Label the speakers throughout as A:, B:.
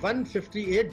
A: $158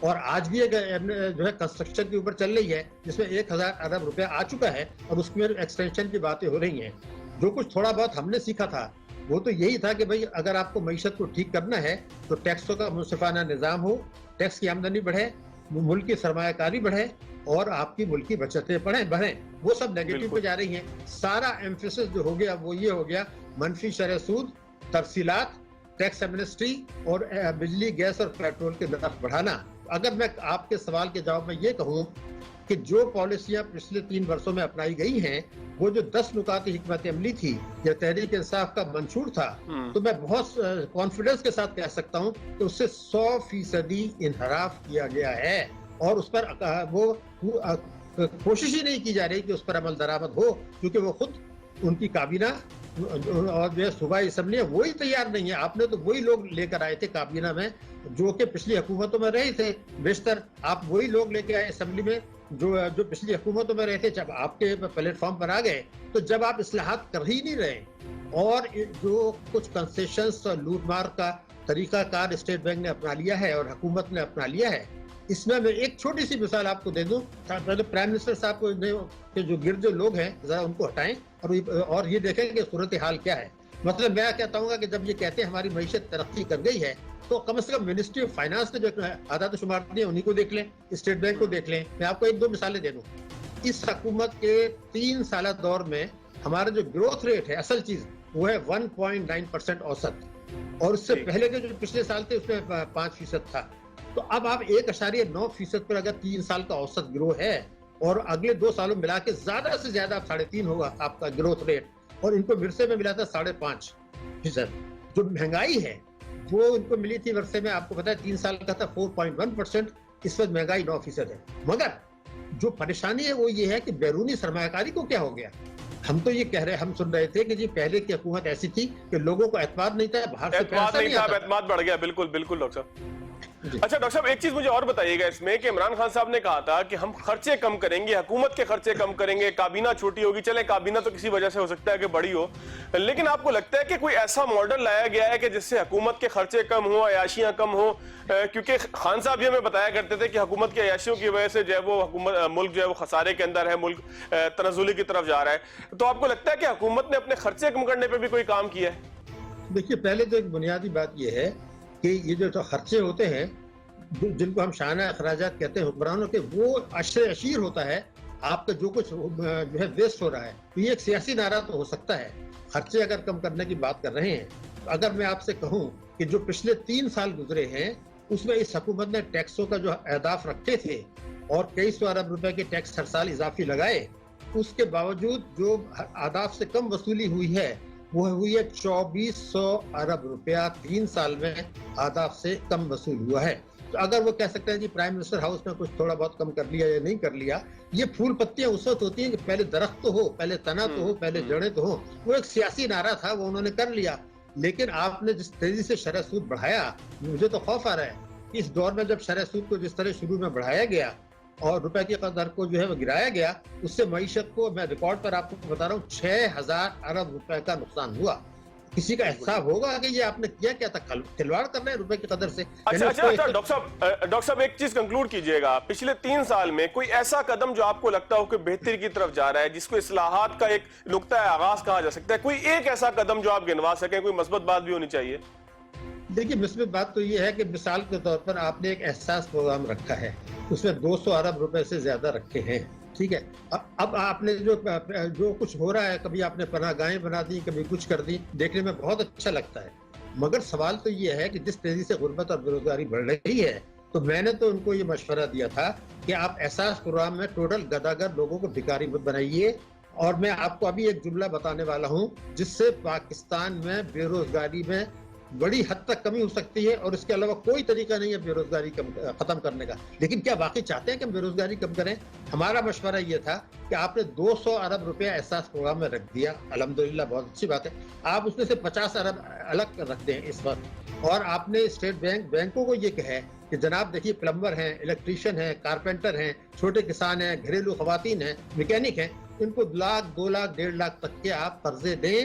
A: اور آج بھی ایک جو ہے کنسٹرکشن کے اوپر چل رہی ہے جس میں 1000 ارب روپے آ چکا ہے اور اس میں ایکسٹینشن کی باتیں ہو رہی ہیں. جو کچھ تھوڑا بہت ہم نے سیکھا تھا وہ تو یہی تھا کہ بھئی اگر آپ کو معیشت کو ٹھیک کرنا ہے تو ٹیکسوں کا منصفانہ نظام ہو, ٹیکس کی آمدنی بڑھے, ملک کی سرمایہ کاری بڑھے اور آپ کی ملکی بچتیں بڑھیں. وہ سب نیگیٹو پہ جا رہی ہیں. سارا ایمفیسس جو ہو گیا وہ یہ ہو گیا منفی شرح سود, ترسیلات, ٹیکس ایمنسٹی اور بجلی, گیس اور پیٹرول کے نرخ بڑھانا. اگر میں آپ کے سوال کے جواب میں یہ کہوں کہ جو پالیسیاں پچھلے 3 برسوں میں اپنائی گئی ہیں وہ جو 10 نکات حکمت عملی تھی یا تحریک انصاف کا منشور تھا, تو میں بہت کانفیڈنس کے ساتھ کہہ سکتا ہوں کہ اس سے 100% انحراف کیا گیا ہے اور اس پر وہ کوشش ہی نہیں کی جا رہی کہ اس پر عمل درآمد ہو, کیونکہ وہ خود ان کی کابینہ اور جو ہے صوبائی اسمبلی ہے وہی تیار نہیں ہے. آپ نے تو وہی لوگ لے کر آئے تھے کابینہ میں جو کہ پچھلی حکومتوں میں رہے تھے. بیشتر آپ وہی لوگ لے کے آئے اسمبلی میں جو پچھلی حکومتوں میں رہے تھے. جب آپ کے پلیٹ فارم پر آ گئے تو جب آپ اصلاحات کر ہی نہیں رہے اور جو کچھ کنسیشنز اور لوٹ مار کا طریقہ کار اسٹیٹ بینک نے اپنا لیا ہے اور حکومت نے اپنا لیا ہے, اس میں ایک چھوٹی سی مثال آپ کو دے دوں. پہلے پرائم منسٹر صاحب کے جو گرد جو لوگ ہیں ذرا ان کو ہٹائیں اور یہ دیکھیں کہ صورتحال کیا ہے. مطلب میں کہتا ہوں گا کہ جب یہ کہتے ہیں ہماری معیشت ترقی کر گئی ہے تو کم از کم منسٹری آف فائنانس نے جو اعداد و شمار دیے انہیں کو دیکھ لیں, اسٹیٹ بینک کو دیکھ لیں. میں آپ کو 1-2 مثالیں دے دوں. اس حکومت کے 3 سالہ دور میں ہمارا جو گروتھ ریٹ ہے اصل چیز وہ ہے 1.9% اوسط, اور اس سے پہلے کے جو پچھلے سال تھے اس میں 5% تھا. تو اب آپ 1.9% پر اگر 3 سال کا اوسط گرو ہے اور اگلے 2 سالوں ملا کے زیادہ سے زیادہ 3.5 ہوگا آپ کا گروتھ ریٹ, اور ان کو ورثے میں ملا تھا 5.5%. جو مہنگائی ہے وہ ان کو ملی تھی ورثے میں, آپ کو پتا ہے 3 سال کا تھا 4.1%, اس وقت مہنگائی 9% ہے. مگر جو پریشانی ہے وہ یہ ہے کہ بیرونی سرمایہ کاری کو کیا ہو گیا. ہم تو یہ کہہ رہے, ہم سن رہے تھے کہ جی پہلے کی حکومت ایسی تھی کہ لوگوں کو اعتماد نہیں تھا, باہر سے پیسہ نہیں آتا,
B: اعتماد بڑھ گیا. بالکل بالکل ڈاکٹر صاحب. اچھا ڈاکٹر صاحب ایک چیز مجھے اور بتائیے گا اس میں کہ عمران خان صاحب نے کہا تھا کہ ہم خرچے کم کریں گے, حکومت کے خرچے کم کریں گے, کابینہ چھوٹی ہوگی. چلیں کابینہ تو کسی وجہ سے ہو سکتا ہے کہ بڑی ہو, لیکن آپ کو لگتا ہے کہ کوئی ایسا ماڈل لایا گیا ہے کہ جس سے حکومت کے خرچے کم ہوں, عیاشیاں کم ہوں؟ کیونکہ خان صاحب یہ ہمیں بتایا کرتے تھے کہ حکومت کی عیاشیوں کی وجہ سے جو ہے وہ ملک جو ہے وہ خسارے کے اندر ہے, ملک تنزلی کی طرف جا رہا ہے. تو آپ کو لگتا ہے کہ حکومت نے اپنے خرچے کم کرنے پہ بھی کوئی کام کیا ہے؟
A: دیکھیے پہلے تو ایک بنیادی بات یہ ہے کہ یہ جو خرچے ہوتے ہیں جن کو ہم شانہ اخراجات کہتے ہیں حکمرانوں کے, وہ عشر اشیر ہوتا ہے آپ کا جو کچھ جو ہے ویسٹ ہو رہا ہے. تو یہ ایک سیاسی نعرہ تو ہو سکتا ہے. خرچے اگر کم کرنے کی بات کر رہے ہیں, اگر میں آپ سے کہوں کہ جو پچھلے 3 سال گزرے ہیں اس میں اس حکومت نے ٹیکسوں کا جو اہداف رکھے تھے اور کئی سو ارب روپے کے ٹیکس ہر سال اضافی لگائے, اس کے باوجود جو اہداف سے کم وصولی ہوئی ہے وہ ہوئی ہے 2400 ارب روپیہ 3 سال میں اہداف سے کم وصول ہوا ہے. تو اگر وہ کہہ سکتے ہیں جی پرائم منسٹر ہاؤس میں کچھ تھوڑا بہت کم کر لیا یا نہیں کر لیا, یہ پھول پتیاں اس وقت ہوتی ہیں کہ پہلے درخت تو ہو, پہلے تنا تو ہو, پہلے جڑیں تو ہو. وہ ایک سیاسی نعرہ تھا, وہ انہوں نے کر لیا. لیکن آپ نے جس تیزی سے شرح سود بڑھایا, مجھے تو خوف آ رہا ہے اس دور میں جب شرح سود کو جس طرح شروع میں بڑھایا گیا اور روپے کی قدر کو جو ہے وہ گرایا گیا, اس سے معیشت کو میں ریکارڈ پر آپ کو بتا رہا ہوں 6000 ارب روپے کا نقصان ہوا. کسی کا احساس ہوگا کہ یہ آپ نے کیا تھا, کھلواڑ کر رہے ہیں روپے کی قدر سے.
B: اچھا ڈاکٹر صاحب ایک چیز کنکلوڈ کیجئے گا, پچھلے 3 سال میں کوئی ایسا قدم جو آپ کو لگتا ہو کہ بہتری کی طرف جا رہا ہے, جس کو اصلاحات کا ایک نقطہ آغاز کہا جا سکتا ہے, کوئی ایک ایسا قدم جو آپ گنوا سکیں, کوئی مثبت بات بھی ہونی چاہیے؟
A: دیکھیے مثبت بات تو یہ ہے کہ مثال کے طور پر آپ نے ایک احساس پروگرام رکھا ہے, اس میں 200 ارب روپے سے زیادہ رکھے ہیں. ٹھیک ہے, اب آپ نے جو کچھ ہو رہا ہے, کبھی آپ نے پناہ گاہیں بنا دی, کبھی کچھ کر دی, دیکھنے میں بہت اچھا لگتا ہے. مگر سوال تو یہ ہے کہ جس تیزی سے غربت اور بے روزگاری بڑھ رہی ہے, تو میں نے تو ان کو یہ مشورہ دیا تھا کہ آپ احساس پروگرام میں ٹوٹل گداگر لوگوں کو بھکاری مت بنائیے. اور میں آپ کو ابھی ایک جملہ بتانے والا ہوں جس سے پاکستان میں بے روزگاری میں بڑی حد تک کمی ہو سکتی ہے, اور اس کے علاوہ کوئی طریقہ نہیں ہے بے روزگاری ختم کرنے کا. لیکن کیا واقعی چاہتے ہیں کہ ہم بے روزگاری کم کریں؟ ہمارا مشورہ یہ تھا کہ آپ نے 200 ارب روپیہ احساس پروگرام میں رکھ دیا, الحمدللہ بہت اچھی بات ہے. آپ اس میں سے 50 ارب الگ رکھ دیں اس وقت, اور آپ نے اسٹیٹ بینکوں کو یہ کہے کہ جناب دیکھیے پلمبر ہیں, الیکٹریشین ہیں, کارپینٹر ہیں, چھوٹے کسان ہیں, گھریلو خواتین ہیں, میکینک ہیں, ان کو 1 لاکھ 2 لاکھ 1.5 لاکھ تک کے آپ قرضے دیں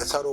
C: SRO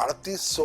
C: 3800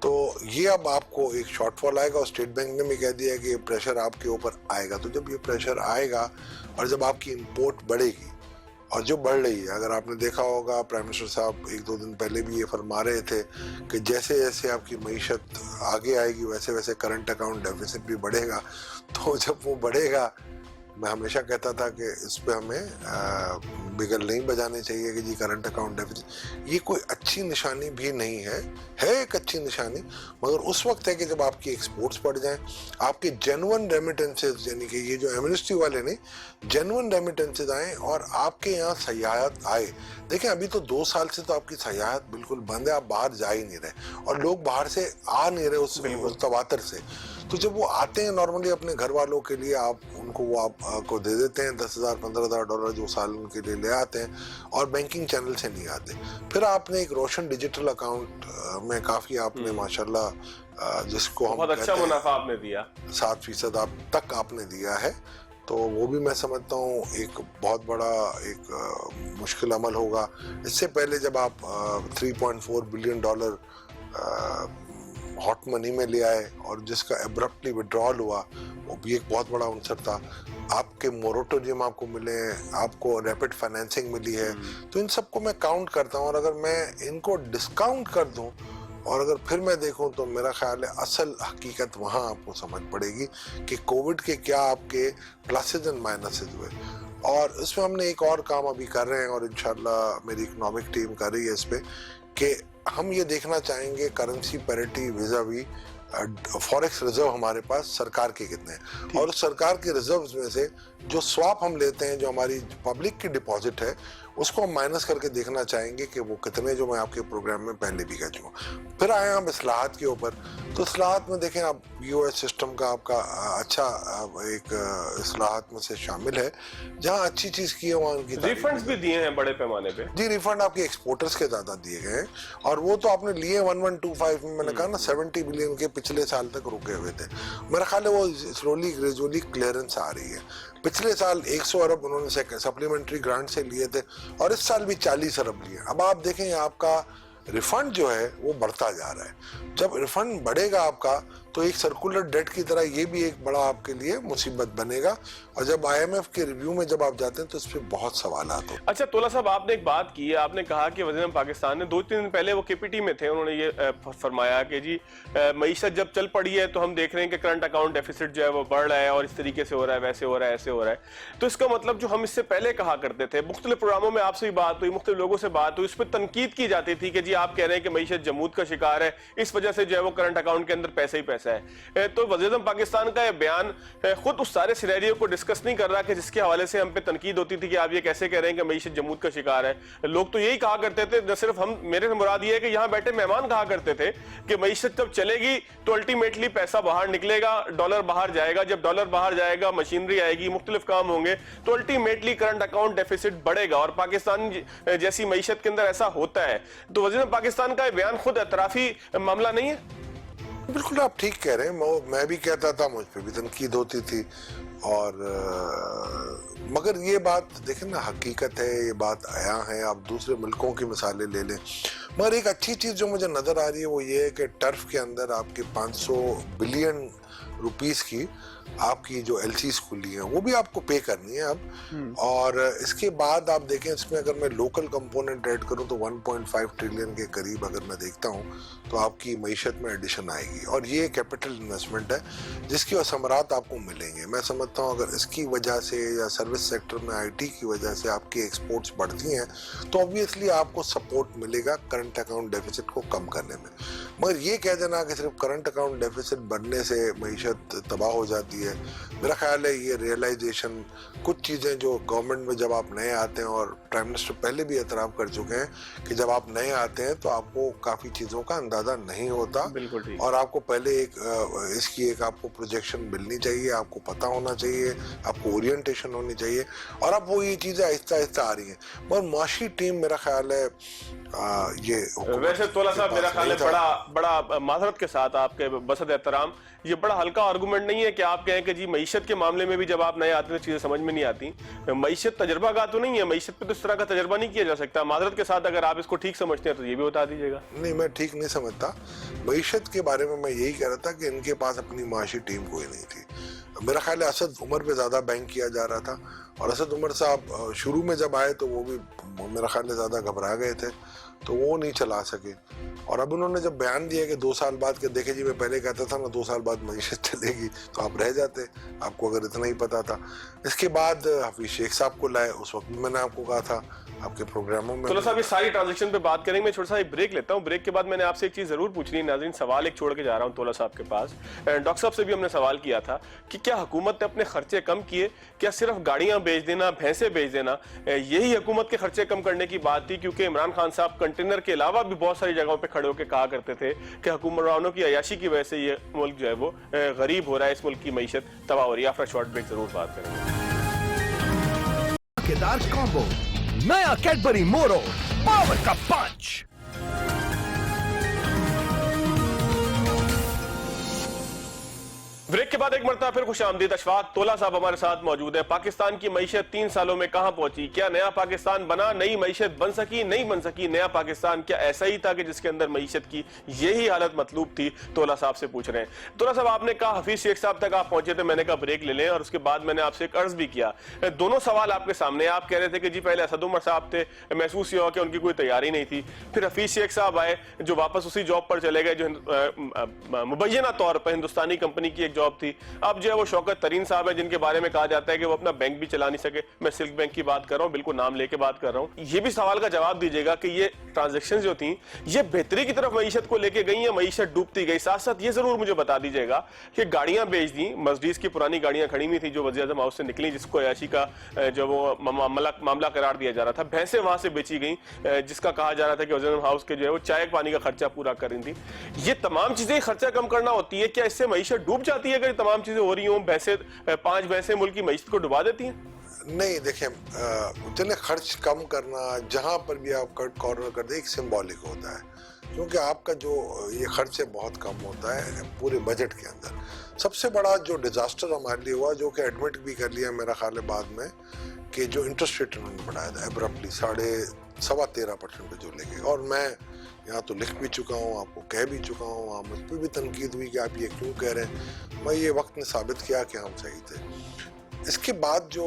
C: تو یہ اب آپ کو ایک شارٹ فال آئے گا اور اسٹیٹ بینک نے بھی کہہ دیا کہ یہ پریشر آپ کے اوپر آئے گا. تو جب یہ پریشر آئے گا اور جب آپ کی امپورٹ بڑھے گی اور جو بڑھ رہی ہے, اگر آپ نے دیکھا ہوگا پرائم منسٹر صاحب 1-2 دن پہلے بھی یہ فرما رہے تھے کہ جیسے جیسے آپ کی معیشت آگے آئے گی ویسے ویسے کرنٹ اکاؤنٹ ڈیفیسٹ بھی بڑھے گا. تو جب وہ بڑھے گا, میں ہمیشہ کہتا تھا کہ اس پہ ہمیں بگل نہیں بجانے چاہیے کہ جی کرنٹ اکاؤنٹ ڈیفیسٹ, یہ کوئی اچھی نشانی بھی نہیں ہے ایک اچھی نشانی, مگر اس وقت ہے کہ جب آپ کی ایکسپورٹس بڑھ جائیں, آپ کے جینون ریمیٹنسز یعنی کہ یہ جو ایمنسٹی والے نہیں, جینون ریمیٹنسز آئیں اور آپ کے یہاں سیاحت آئے. دیکھیں ابھی تو 2 سال سے تو آپ کی سیاحت بالکل بند ہے, آپ باہر جا ہی نہیں رہے اور لوگ باہر سے آ نہیں رہے اس تواتر سے. تو جب وہ آتے ہیں نارملی اپنے گھر والوں کے لیے, آپ ان کو وہ آپ کو دے دیتے ہیں $10,000-15,000 جو سال ان کے لیے لے آتے ہیں اور بینکنگ چینل سے نہیں آتے. پھر آپ نے ایک روشن ڈیجیٹل اکاؤنٹ میں کافی آپ نے ماشاءاللہ جس کو ہم
B: بہت اچھا منافع آپ نے دیا,
C: 7% آپ تک آپ نے دیا ہے, تو وہ بھی میں سمجھتا ہوں ایک بہت بڑا ایک مشکل عمل ہوگا. اس سے پہلے جب آپ $3.4 بلین ہاٹ منی میں لے آئے اور جس کا ایبرپٹلی وڈرال ہوا, وہ بھی ایک بہت بڑا عنصر تھا. آپ کے موریٹوریم آپ کو ملے ہیں, آپ کو ریپڈ فائنینسنگ ملی ہے, تو ان سب کو میں کاؤنٹ کرتا ہوں. اور اگر میں ان کو ڈسکاؤنٹ کر دوں اور اگر پھر میں دیکھوں تو میرا خیال ہے اصل حقیقت وہاں آپ کو سمجھ پڑے گی کہ کووڈ کے کیا آپ کے پلسز اینڈ مائنسز ہوئے. اور اس میں ہم نے ایک اور کام ابھی کر رہے ہیں اور انشاءاللہ میری اکنامک ٹیم کر رہی ہے اس پہ, کہ ہم یہ دیکھنا چاہیں گے کرنسی پیرٹی ویزاوی فوریکس ریزرو ہمارے پاس سرکار کے کتنے ہیں, اور اس سرکار کے ریزروز میں سے جو سواپ ہم لیتے ہیں جو ہماری پبلک کی ڈپازٹ ہے اس کو ہم مائنس کر کے دیکھنا چاہیں گے کہ وہ کتنے, جو میں آپ کے پروگرام میں پہلے بھی کہہ چکا. پھر آئے ہم اصلاحات کے اوپر, تو اصلاحات میں دیکھیں اب POS سسٹم کا آپ کا اچھا ایک اصلاحات میں سے شامل ہے. جہاں اچھی چیز کی ہے وہاں ان کی
B: ریفنڈز بھی دیے ہیں بڑے پیمانے پہ.
C: جی ریفنڈ آپ کے ایکسپورٹرز کے زیادہ دیے گئے ہیں, اور وہ تو آپ نے لیے 1125 میں نے کہا نا 70 بلین کے پچھلے سال تک رکے ہوئے تھے. میرا خیال ہے وہ سلولی گریجولی کلیئرنس آ رہی ہے. پچھلے سال 100 ارب انہوں نے سپلیمنٹری گرانٹ سے لیے تھے اور اس سال بھی 40 ارب لیے. اب آپ دیکھیں آپ کا ریفنڈ جو ہے وہ بڑھتا جا رہا ہے. جب ریفنڈ بڑھے گا آپ کا تو ایک سرکولر ڈیٹ کی طرح یہ بھی ایک بڑا آپ کے لیے مصیبت بنے گا, اور جب IMF کے ریویو میں جب آپ جاتے ہیں تو اس پہ بہت سوالات ہوتے ہیں.
B: اچھا تولا صاحب, آپ نے ایک بات کی ہے, آپ نے کہا کہ وزیر اعظم پاکستان نے 2-3 دن پہلے وہ KPT میں تھے, انہوں نے یہ فرمایا کہ جی معیشت جب چل پڑی ہے تو ہم دیکھ رہے ہیں کہ کرنٹ اکاؤنٹ ڈیفیسٹ جو ہے وہ بڑھ رہا ہے اور اس طریقے سے ہو رہا ہے, ویسے ہو رہا ہے, ایسے ہو رہا ہے. تو اس کا مطلب جو ہم اس سے پہلے کہا کرتے تھے, مختلف پروگراموں میں آپ سے بھی بات ہوئی, مختلف لوگوں سے بات ہوئی, اس پہ تنقید کی جاتی تھی کہ جی آپ کہہ رہے ہیں کہ معیشت جمود کا شکار ہے, اس وجہ سے جو ہے وہ کرنٹ اکاؤنٹ کے اندر پیسہ ہی پیسہ ہے. تو وزیر اعظم پاکستان کا یہ بیان خود اس سارے سینیریو کو ڈسکس نہیں کر رہا کہ جس کے حوالے سے ہم پہ تنقید ہوتی تھی کہ آپ یہ کیسے کہہ رہے ہیں کہ معیشت جمود کا شکار ہے. لوگ تو یہی کہا کرتے تھے, نہ صرف ہم, میرے سے مراد یہ ہے کہ یہاں بیٹھے مہمان کہا کرتے تھے کہ معیشت جب چلے گی تو الٹیمیٹلی پیسہ باہر نکلے گا, ڈالر باہر جائے گا, جب ڈالر باہر جائے گا مشینری آئے گی, مختلف کام ہوں گے, تو الٹیمیٹلی کرنٹ اکاؤنٹ ڈیفیسٹ بڑھے گا, اور پاکستان جیسی معیشت کے اندر ایسا ہوتا ہے. تو وزیر پاکستان کا یہ بیان خود اعترافی معاملہ نہیں ہے؟
C: بالکل آپ ٹھیک کہہ رہے ہیں, میں بھی کہتا تھا, مجھ پہ بھی تنقید ہوتی تھی, اور مگر یہ بات دیکھیں نا حقیقت ہے, یہ بات عیاں ہے. آپ دوسرے ملکوں کی مثالیں لے لیں, مگر ایک اچھی چیز جو مجھے نظر آ رہی ہے وہ یہ ہے کہ ٹرف کے اندر آپ کے 500 بلین روپیز کی آپ کی جو LCs کھلی ہیں وہ بھی آپ کو پے کرنی ہے اب. اور اس کے بعد آپ دیکھیں اس میں اگر میں لوکل کمپوننٹ ایڈ کروں تو 1.5 ٹریلین کے قریب اگر میں دیکھتا ہوں تو آپ کی معیشت میں ایڈیشن آئے گی, اور یہ کیپٹل انویسٹمنٹ ہے جس کی ثمرات آپ کو ملیں گے. میں سمجھتا ہوں اگر اس کی وجہ سے یا سروس سیکٹر میں IT کی وجہ سے آپ کی ایکسپورٹس بڑھتی ہیں تو obviously آپ کو سپورٹ ملے گا کرنٹ اکاؤنٹ ڈیفیسٹ کو کم کرنے میں. مگر یہ کہہ دینا کہ صرف کرنٹ اکاؤنٹ ڈیفیسٹ بڑھنے سے معیشت تباہ ہو جاتی ہے, میرا خیال ہے یہ ریئلائزیشن کچھ چیزیں جو گورنمنٹ میں جب آپ نئے آتے ہیں, اور پرائم منسٹر پہلے بھی اعتراف کر چکے ہیں کہ جب آپ نئے آتے ہیں تو آپ کو کافی چیزوں کا اندازہ نہیں ہوتا, اور آپ کو پہلے ایک اس کی ایک آپ کو پروجیکشن ملنی چاہیے, آپ کو پتہ ہونا چاہیے, آپ کو اورینٹیشن ہونی چاہیے, اور اب وہ یہ چیزیں آہستہ آہستہ آ رہی ہیں. مگر معاشی ٹیم میرا خیال ہے یہ
B: ویسے تولا صاحب میرا خیال ہے بڑا معذرت کے ساتھ آپ کے بسط احترام, یہ بڑا ہلکا آرگومنٹ نہیں ہے کہ آپ کہیں کہ جی معیشت معیشت کے معاملے میں بھی جب آپ نئے آتے ہیں چیزیں سمجھ میں نہیں آتی. معیشت تجربہ کا تو نہیں ہے, معیشت پہ تو اس طرح کا تجربہ نہیں کیا جا سکتا. معذرت کے ساتھ اگر آپ اس کو ٹھیک سمجھتے ہیں تو یہ بھی بتا دیجیے گا.
C: نہیں, میں ٹھیک نہیں سمجھتا. معیشت کے بارے میں یہی کہہ رہا تھا کہ ان کے پاس اپنی معاشی ٹیم کوئی نہیں تھی. میرا خیال ہے اسد عمر پہ زیادہ بینک کیا جا رہا تھا, اور اسد عمر صاحب شروع میں جب آئے تو وہ بھی میرا خیال ہے زیادہ گھبرا گئے تھے, تو وہ نہیں چلا سکے. اور اب انہوں نے جب بیان دیا کہ 2 سال بعد, کہ دیکھیں جی میں پہلے کہتا تھا نا 2 سال بعد معیشت چلے گی, تو آپ رہ جاتے آپ کو اگر اتنا ہی پتا تھا. اس کے بعد حفیظ شیخ صاحب کو لائے, اس وقت میں نے آپ کو کہا تھا آپ کے پروگراموں میں.
B: تو صاحب یہ ساری ٹرانزیکشن پہ بات کریں گے. میں چھوٹا سا ایک بریک لیتا ہوں. بریک کے بعد میں نے آپ سے ایک چیز ضرور پوچھنی ہے ناظرین, سوال ایک چھوڑ کے جا رہا ہوں تولا صاحب کے پاس. ڈاکٹر صاحب سے بھی ہم نے سوال کیا تھا کہ کیا حکومت نے اپنے خرچے کم کیے, کیا صرف گاڑیاں بیچ دینا, بھینسیں بیچ دینا یہی حکومت کے خرچے کم کرنے کی بات تھی؟ کیونکہ عمران خان صاحب کنٹینر کے علاوہ بھی بہت ساری جگہوں پہ کھڑے ہو کے کہا کرتے تھے کہ حکمرانوں کی عیاشی کی وجہ سے یہ ملک جو ہے وہ غریب ہو رہا ہے, اس ملک کی معیشت تباہ ہو رہی ہے. آفٹر شارٹ بریک ضرور بات کریں گے.
D: کامبو نیا کیڈبری مورو پاور کا پنچ.
B: بریک کے بعد ایک مرتبہ پھر خوش آمدید. اشفاق تولا صاحب ہمارے ساتھ موجود ہیں. پاکستان کی معیشت 3 سالوں میں کہاں پہنچی؟ کیا نیا پاکستان بنا؟ نئی معیشت بن سکی؟ نہیں بن سکی؟ نیا پاکستان کیا ایسا ہی تھا کہ جس کے اندر معیشت کی یہی حالت مطلوب تھی؟ تولا صاحب سے پوچھ رہے ہیں. تولا صاحب آپ نے کہا حفیظ شیخ صاحب تک آپ پہنچے تھے, میں نے کہا بریک لے لیں, اور اس کے بعد میں نے آپ سے ایک عرض بھی کیا. دونوں سوال آپ کے سامنے. آپ کہہ رہے تھے کہ جی پہلے اسد عمر صاحب تھے, محسوس یہ ہوا کہ ان کی کوئی تیاری نہیں تھی. پھر حفیظ شیخ صاحب آئے جو واپس اسی جاب پر چلے گئے جو مبینہ طور پر ہندوستانی کمپنی کی ایک جاب تھی. اب جو ہے وہ شوکت ترین صاحب ہیں جن کے بارے میں کہا جاتا ہے کہ وہ اپنا بینک بھی چلا نہیں سکے. میں سلک بینک کی بات کر رہا ہوں, بالکل نام لے کے بات کر رہا ہوں. یہ بھی سوال کا جواب دیجیے گا کہ یہ ٹرانزیکشن جو تھیں یہ بہتری کی طرف معیشت کو لے کے گئی ہیں, معیشت ڈوبتی گئی؟ ساتھ ساتھ یہ ضرور مجھے بتا دیجیے گا کہ گاڑیاں بیچ دیں, مرسڈیز کی پرانی گاڑیاں کھڑی ہوئی تھیں جو وزیر اعظم ہاؤس سے نکلی, جس کو عیاشی کا جو وہ معاملہ قرار دیا جا رہا تھا. بھینسیں وہاں سے بیچی گئیں جس کا کہا جا رہا تھا کہ وزیر اعظم ہاؤس کے جو ہے وہ چائے پانی کا خرچہ پورا کر رہی تھی. یہ تمام چیزیں خرچہ کم کرنا ہوتی ہے. کیا اس سے معیشت ڈوب جاتی ہے اگر یہ تمام چیزیں ہو رہی ہوں؟ 5 بھینسیں ملک کی معیشت کو ڈبا دیتی ہیں؟
C: نہیں, دیکھیں چلے خرچ کم کرنا جہاں پر بھی آپ کٹ کارنر کر دیں ایک سمبولک ہوتا ہے, کیونکہ آپ کا جو یہ خرچ ہے بہت کم ہوتا ہے پورے بجٹ کے اندر. سب سے بڑا جو ڈیزاسٹر ہمارے لیے ہوا, جو کہ ایڈمٹ بھی کر لیا میرا خیال ہے بعد میں, کہ جو انٹرسٹ ریٹ انہوں نے بڑھایا تھا ایبرپٹلی 13.5% پہ جو لے گئے. اور میں یہاں تو لکھ بھی چکا ہوں, آپ کو کہہ بھی چکا ہوں, وہاں مجھ پہ بھی تنقید ہوئی کہ آپ یہ کیوں کہہ رہے ہیں. میں یہ وقت نے ثابت کیا کہ ہم صحیح تھے. اس کے بعد جو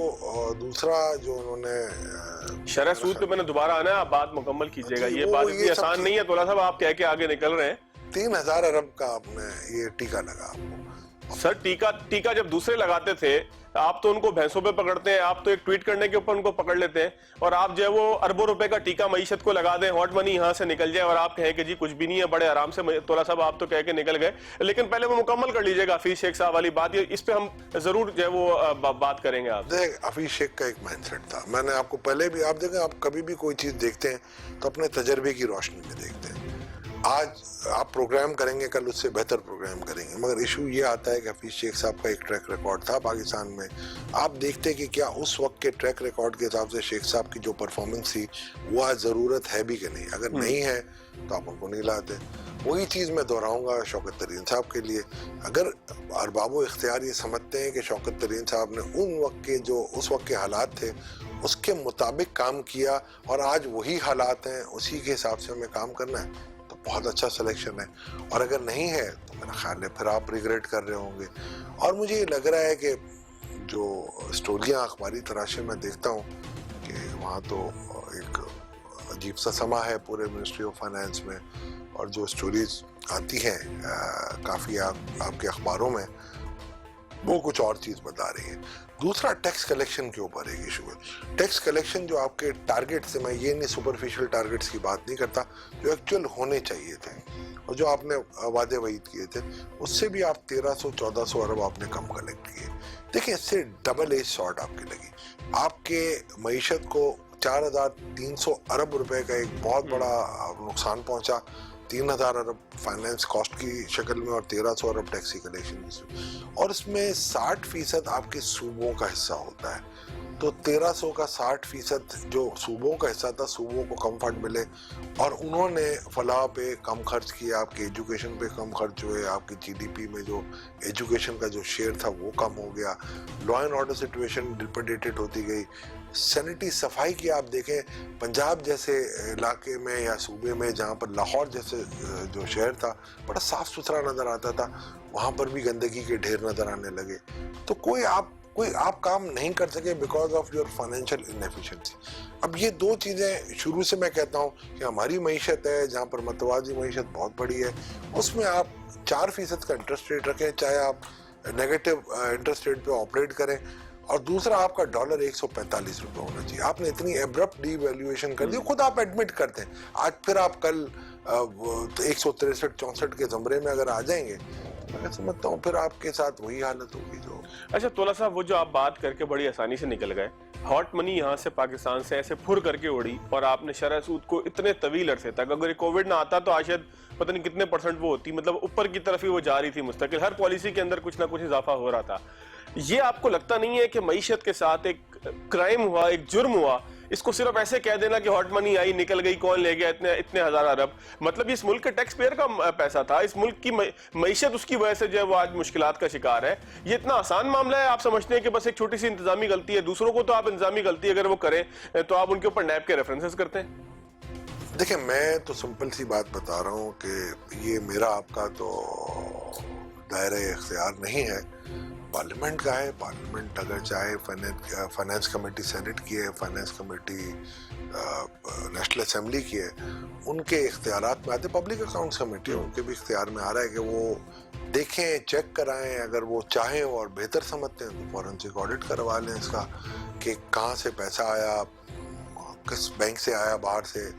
C: دوسرا جو انہوں نے
B: شرح سود پہ میں نے دوبارہ آنا ہے, آپ بات مکمل کیجئے گا. یہ بات اتنی آسان نہیں ہے تولا صاحب, آپ کہہ کے آگے نکل رہے ہیں.
C: 3,000 ارب کا آپ نے یہ ٹیکہ لگا آپ کو.
B: سر ٹیکہ جب دوسرے لگاتے تھے آپ تو ان کو بھینسوں پہ پکڑتے ہیں, آپ تو ایک ٹویٹ کرنے کے اوپر ان کو پکڑ لیتے ہیں, اور آپ جو ہے وہ اربوں روپے کا ٹیکہ معیشت کو لگا دیں, ہاٹ منی یہاں سے نکل جائے اور آپ کہیں کہ جی کچھ بھی نہیں ہے, بڑے آرام سے. تولا صاحب آپ تو کہہ کے نکل گئے, لیکن پہلے وہ مکمل کر لیجئے گا حفیظ شیخ صاحب والی بات, اس پہ ہم ضرور جو ہے وہ بات کریں گے. آپ
C: دیکھ حفیظ شیخ کا ایک مائنڈ سیٹ تھا, میں نے آپ کو پہلے بھی, آپ دیکھیں آپ کبھی بھی کوئی چیز دیکھتے ہیں تو اپنے تجربے کی روشنی میں دیکھتے ہیں. آج آپ پروگرام کریں گے, کل اس سے بہتر پروگرام کریں گے, مگر ایشو یہ آتا ہے کہ حفیظ شیخ صاحب کا ایک ٹریک ریکارڈ تھا پاکستان میں. آپ دیکھتے کہ کیا اس وقت کے ٹریک ریکارڈ کے حساب سے شیخ صاحب کی جو پرفارمنس تھی وہ آج ضرورت ہے بھی کہ نہیں؟ اگر نہیں ہے تو آپ ان کو نہیں لاتے. وہی چیز میں دہراؤں گا شوکت ترین صاحب کے لیے. اگر ارباب و اختیار یہ سمجھتے ہیں کہ شوکت ترین صاحب نے ان وقت کے جو اس وقت کے حالات تھے اس کے مطابق کام کیا اور آج وہی حالات ہیں, اسی کے حساب سے ہمیں کام کرنا ہے, تو بہت اچھا سلیکشن ہے. اور اگر نہیں ہے تو میرا خیال ہے پھر آپ ریگریٹ کر رہے ہوں گے. اور مجھے یہ لگ رہا ہے کہ جو اسٹوریاں اخباری تراشے میں دیکھتا ہوں کہ وہاں تو ایک عجیب سا سما ہے پورے منسٹری آف فائنانس میں, اور جو اسٹوریز آتی ہیں کافی آپ کے اخباروں میں وہ کچھ اور چیز بتا رہی ہیں. دوسرا ٹیکس کلیکشن کے اوپر ایک ایشو ہے. ٹیکس کلیکشن جو آپ کے ٹارگٹ سے, میں یہ نہیں سپرفیشل ٹارگٹس کی بات نہیں کرتا, جو ایکچوئل ہونے چاہیے تھے اور جو آپ نے وعدے وعید کیے تھے, اس سے بھی آپ 1300-1400 ارب آپ نے کم کلیکٹ کیے. دیکھیں اس سے ڈبل ایج شارٹ آپ کی لگی. آپ کے معیشت کو 4300 ارب روپے کا ایک بہت بڑا نقصان پہنچا. 3000 ارب فائنینس کاسٹ کی شکل میں اور 1300 ارب ٹیکسی کلیکشن, اور اس میں 60% آپ کے صوبوں کا حصہ ہوتا ہے. تو 1300 کا 60% جو صوبوں کا حصہ تھا صوبوں کو کم فنڈ ملے اور انہوں نے فلاح پہ کم خرچ کیا, آپ کے ایجوکیشن پہ کم خرچ ہوئے, آپ کی جی ڈی پی میں جو ایجوکیشن کا جو شیئر تھا وہ کم ہو گیا, لا اینڈ آرڈر سچویشن ڈپریٹیٹ ہوتی گئی, سینیٹری صفائی کی آپ دیکھیں پنجاب جیسے علاقے میں یا صوبے میں جہاں پر لاہور جیسے جو شہر تھا بڑا صاف ستھرا نظر آتا تھا, وہاں پر بھی گندگی کے ڈھیر نظر آنے لگے. تو کوئی آپ کام نہیں کر سکے بیکاز آف یور فائنینشیل انیفیشنسی. اب یہ دو چیزیں شروع سے میں کہتا ہوں کہ ہماری معیشت ہے جہاں پر متوازی معیشت بہت بڑی ہے, اس میں آپ 4% کا انٹرسٹ ریٹ رکھیں, چاہے آپ نیگیٹو انٹرسٹ ریٹ پہ آپریٹ کریں, اور دوسرا آپ کا ڈالر 145 روپے ہونا چاہیے. آپ نے اتنی ایبرپٹ ڈی ویلیویشن کر دی, خود آپ ایڈمٹ کرتے ہیں. آج پھر آپ کل 163-64 کے زمرے میں اگر آ جائیں گے میں سمجھتا ہوں پھر آپ کے ساتھ وہی حالت ہوگی جو.
B: اچھا تولا صاحب, وہ جو آپ بات کر کے بڑی آسانی سے نکل گئے, ہاٹ منی یہاں سے پاکستان سے ایسے پھر کر کے اڑی, اور آپ نے شرح سود کو اتنے طویل عرصے تک, اگر یہ کووڈ نہ آتا تو آج شاید پتہ نہیں کتنے % وہ ہوتی, مطلب اوپر کی طرف ہی وہ جا رہی تھی مستقل, ہر پالیسی کے اندر کچھ نہ کچھ اضافہ ہو رہا تھا. یہ آپ کو لگتا نہیں ہے کہ معیشت کے ساتھ ایک کرائم ہوا, ایک جرم ہوا, اس کو صرف ایسے کہہ دینا کہ ہاٹ منی آئی نکل گئی, کون لے گیا اتنے ہزار ارب, مطلب اس ملک کے ٹیکس پیئر کا پیسہ تھا, اس ملک کی معیشت اس کی وجہ سے جو ہے وہ آج مشکلات کا شکار ہے. یہ اتنا آسان معاملہ ہے, آپ سمجھتے ہیں کہ بس ایک چھوٹی سی انتظامی غلطی ہے, دوسروں کو تو آپ انتظامی غلطی اگر وہ کریں تو آپ ان کے اوپر نیب کے ریفرنسز کرتے ہیں؟
C: دیکھیں میں تو سمپل سی بات بتا رہا ہوں کہ یہ میرا آپ کا تو دائرہ اختیار نہیں ہے, پارلیمنٹ کا ہے. پارلیمنٹ اگر چاہے فائنانس کمیٹی سینٹ کی ہے, فائنانس کمیٹی نیشنل اسمبلی کی ہے, ان کے اختیارات میں آتے. پبلک اکاؤنٹس کمیٹی ان کے بھی اختیار میں آ رہا ہے کہ وہ دیکھیں, چیک کرائیں, اگر وہ چاہیں اور بہتر سمجھتے ہیں تو فورنسک آڈٹ کروا لیں اس کا کہ کہاں سے پیسہ آیا, کس بینک سے آیا, باہر سے,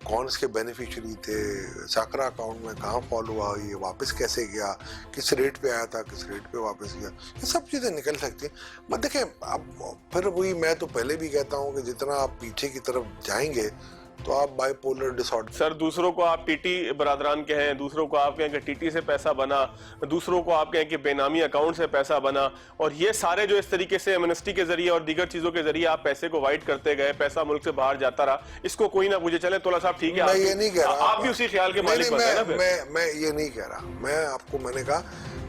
C: کون اس کے بینیفیشری تھے, ساکرا اکاؤنٹ میں کہاں فال ہوا, یہ واپس کیسے گیا, کس ریٹ پہ آیا تھا, کس ریٹ پہ واپس گیا, یہ سب چیزیں نکل سکتی ہیں. مت دیکھیں اب پھر وہی میں تو پہلے بھی کہتا ہوں کہ جتنا آپ پیچھے کی طرف جائیں گے تو آپ بائی پولر ڈس آرڈر.
B: سر دوسروں کو آپ ٹی ٹی برادران کہیں, دوسروں کو آپ کہیں کہ ٹی ٹی سے پیسہ بنا, دوسروں کو آپ کہیں کہ بے نامی اکاؤنٹ سے پیسہ بنا, اور یہ سارے جو اس طریقے سے ایمنسٹی کے ذریعے اور دیگر چیزوں کے ذریعے آپ پیسے کو وائٹ کرتے گئے, پیسہ ملک سے باہر جاتا رہا, اس کو کوئی نہ پوچھے. چلے تولا صاحب ٹھیک ہے,
C: میں یہ نہیں کہہ رہا,
B: آپ بھی اسی خیال کے مالک بنتے ہیں نا.
C: میں یہ نہیں کہہ رہا, میں آپ کو میں نے کہا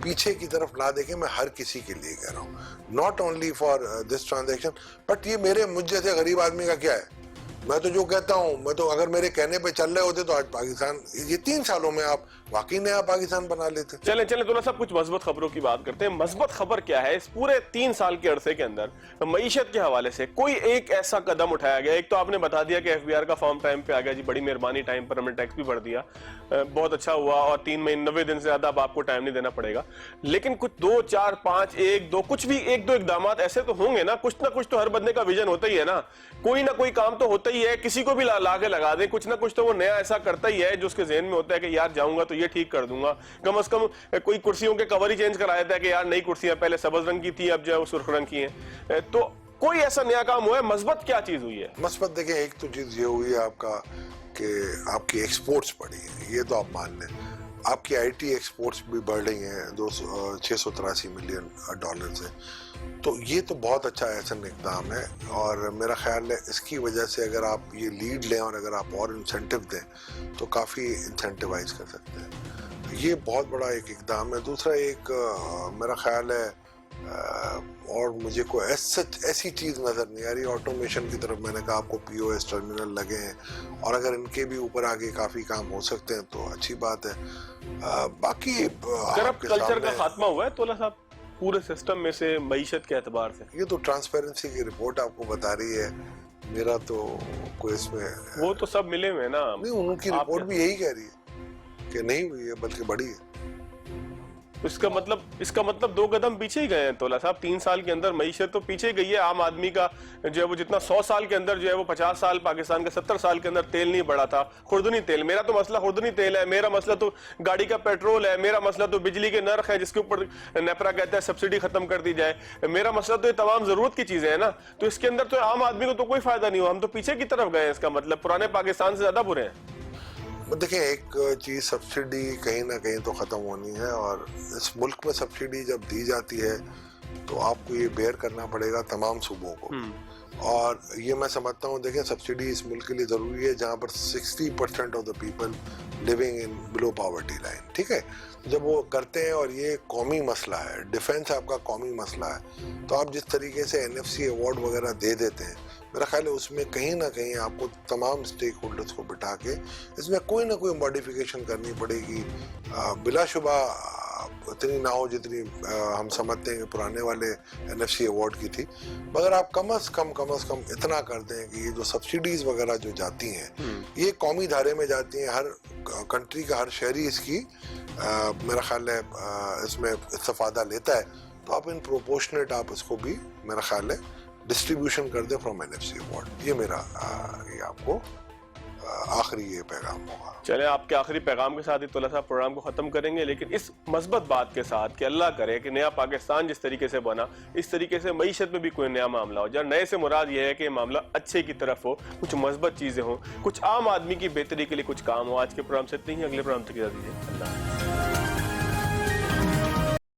C: پیچھے کی طرف نہ دیکھیں, میں ہر کسی کے لیے کہہ رہا ہوں, not only for this transaction, but یہ میرے مجھ جیسے غریب آدمی کا کیا ہے. میں تو جو کہتا ہوں, میں تو اگر میرے کہنے پہ چل رہے ہوتے تو آج پاکستان یہ 3 سالوں میں آپ واقعی نیا پاکستان بنا لیتے.
B: چلیں تولا صاحب کچھ مثبت خبروں کی بات کرتے ہیں. مثبت خبر کیا ہے؟ اس پورے 3 سال کے عرصے کے اندر معیشت کے حوالے سے کوئی ایک ایسا قدم اٹھایا گیا. ایک تو آپ نے بتا دیا کہ ایف بی آر کا فارم ٹائم پہ آ گیا, جی بڑی مہربانی, ٹائم پر ہمیں ٹیکس بھی بڑھ دیا, بہت اچھا ہوا, اور 3 مہینے 90 دن سے زیادہ اب آپ کو ٹائم نہیں دینا پڑے گا. لیکن کچھ 2 4 5 1 2 کچھ بھی 1 2 اقدامات ایسے تو ہوں گے نا, کچھ نہ کچھ تو ہر بندے کا ویژن ہوتا ہی ہے نا, کوئی نہ کوئی کام تو ہوتا ہی ہے, کسی کو بھی لا کے لگا دیں, کچھ نہ کچھ تو وہ نیا ایسا کرتا ہی ہے جو اس کے ذہن میں ہوتا ہے کہ یار جاؤں گا تو یہ ٹھیک کر دوں گا, کم از کم کوئی کرسیوں کے کور ہی چینج کرا دیتا ہے کہ یار نئی کرسیاں پہلے سبز رنگ کی تھی اب جو ہے وہ سرخ رنگ کی ہیں. تو کوئی ایسا نیا کام ہوا ہے؟ مثبت کیا چیز ہوئی ہے؟
C: مثبت دیکھیں ایک تو چیز یہ ہوئی ہے آپ کا کہ آپ کی ایکسپورٹس بڑھی ہیں, یہ تو آپ مان لیں. آپ کی آئی ٹی ایکسپورٹس بھی بڑھ رہی ہیں 683 ملین ڈالر سے, تو یہ تو بہت اچھا ایسا اقدام ہے. اور میرا خیال ہے اس کی وجہ سے اگر آپ یہ لیڈ لیں اور اگر آپ اور انسینٹیو دیں تو کافی انسینٹیوائز کر سکتے ہیں. یہ بہت بڑا ایک اقدام ہے. دوسرا ایک میرا خیال ہے اور مجھے کوئی ایسی چیز نظر نہیں آ رہی, آٹومیشن کی طرف. میں نے کہا آپ کو پی او ایس ٹرمینل لگے ہیں اور اگر ان کے بھی اوپر آگے کافی کام ہو سکتے ہیں تو اچھی بات ہے. باقی
B: کرپٹ کلچر کا خاتمہ ہوا ہے تولا صاحب پورے سسٹم میں سے معیشت کے اعتبار سے؟
C: یہ تو ٹرانسپیرنسی کی رپورٹ آپ کو بتا رہی ہے, میرا تو کوئی اس میں
B: وہ تو سب ملے ہوئے نا.
C: نہیں, ان کی رپورٹ بھی یہی کہہ رہی ہے کہ نہیں ہوئی ہے بلکہ بڑی ہے.
B: اس کا مطلب 2 قدم پیچھے ہی گئے ہیں تولا صاحب. 3 سال کے اندر معیشت تو پیچھے گئی ہے. عام آدمی کا جو ہے وہ جتنا 100 سال کے اندر جو ہے وہ 50 سال پاکستان کا 70 سال کے اندر تیل نہیں بڑھا تھا, خوردنی تیل. میرا تو مسئلہ خوردنی تیل ہے, میرا مسئلہ تو گاڑی کا پیٹرول ہے, میرا مسئلہ تو بجلی کے نرخ ہے جس کے اوپر نیپرا کہتا ہے سبسڈی ختم کر دی جائے, میرا مسئلہ تو یہ تمام ضرورت کی چیزیں ہیں نا. تو اس کے اندر تو عام آدمی کو تو کوئی فائدہ نہیں ہوا, ہم تو پیچھے کی طرف گئے ہیں. اس کا مطلب پرانے پاکستان سے زیادہ برے ہیں.
C: دیکھیں ایک چیز سبسڈی کہیں نہ کہیں تو ختم ہونی ہے, اور اس ملک میں سبسڈی جب دی جاتی ہے تو تو آپ کو یہ بیئر کرنا پڑے گا تمام صوبوں کو. اور یہ میں سمجھتا ہوں دیکھیں سبسڈی اس ملک کے لیے ضروری ہے جہاں پر 60% of the people living in below poverty line. ٹھیک ہے, جب وہ کرتے ہیں اور یہ قومی مسئلہ ہے, ڈیفنس آپ کا قومی مسئلہ ہے, تو آپ جس طریقے سے NFC ایوارڈ وغیرہ دے دیتے ہیں, میرا خیال ہے اس میں کہیں نہ کہیں آپ کو تمام اسٹیک ہولڈرز کو بٹھا کے اس میں کوئی نہ کوئی ماڈیفیکیشن کرنی پڑے گی. بلا شبہ اتنی نہ ہو جتنی ہم سمجھتے ہیں کہ پرانے والے NFC ایوارڈ کی تھی, مگر آپ کم از کم اتنا کر دیں کہ یہ جو سبسڈیز وغیرہ جو جاتی ہیں یہ قومی دھارے میں جاتی ہیں, ہر کنٹری کا ہر شہری اس کی میرا خیال ہے اس میں استفادہ لیتا ہے, تو آپ ان پروپورشنیٹ آپ اس کو بھی میرا خیال ہے ڈسٹریبیوشن کر دیں فرام NFC ایوارڈ. یہ میرا یہ آپ کو آخری یہ پیغام ہوگا.
B: چلیں آپ کے آخری پیغام کے ساتھ ہی طلعت صاحب پروگرام کو ختم کریں گے, لیکن اس مثبت بات کے ساتھ کہ اللہ کرے کہ نیا پاکستان جس طریقے سے بنا اس طریقے سے معیشت میں بھی کوئی نیا معاملہ ہو جائے. نئے سے مراد یہ ہے کہ معاملہ اچھے کی طرف ہو, کچھ مثبت چیزیں ہوں, کچھ عام آدمی کی بہتری کے لیے کچھ کام ہو. آج کے پروگرام سے اتنی ہی, اگلے پروگرام تک اجازت دیجیے. اللہ.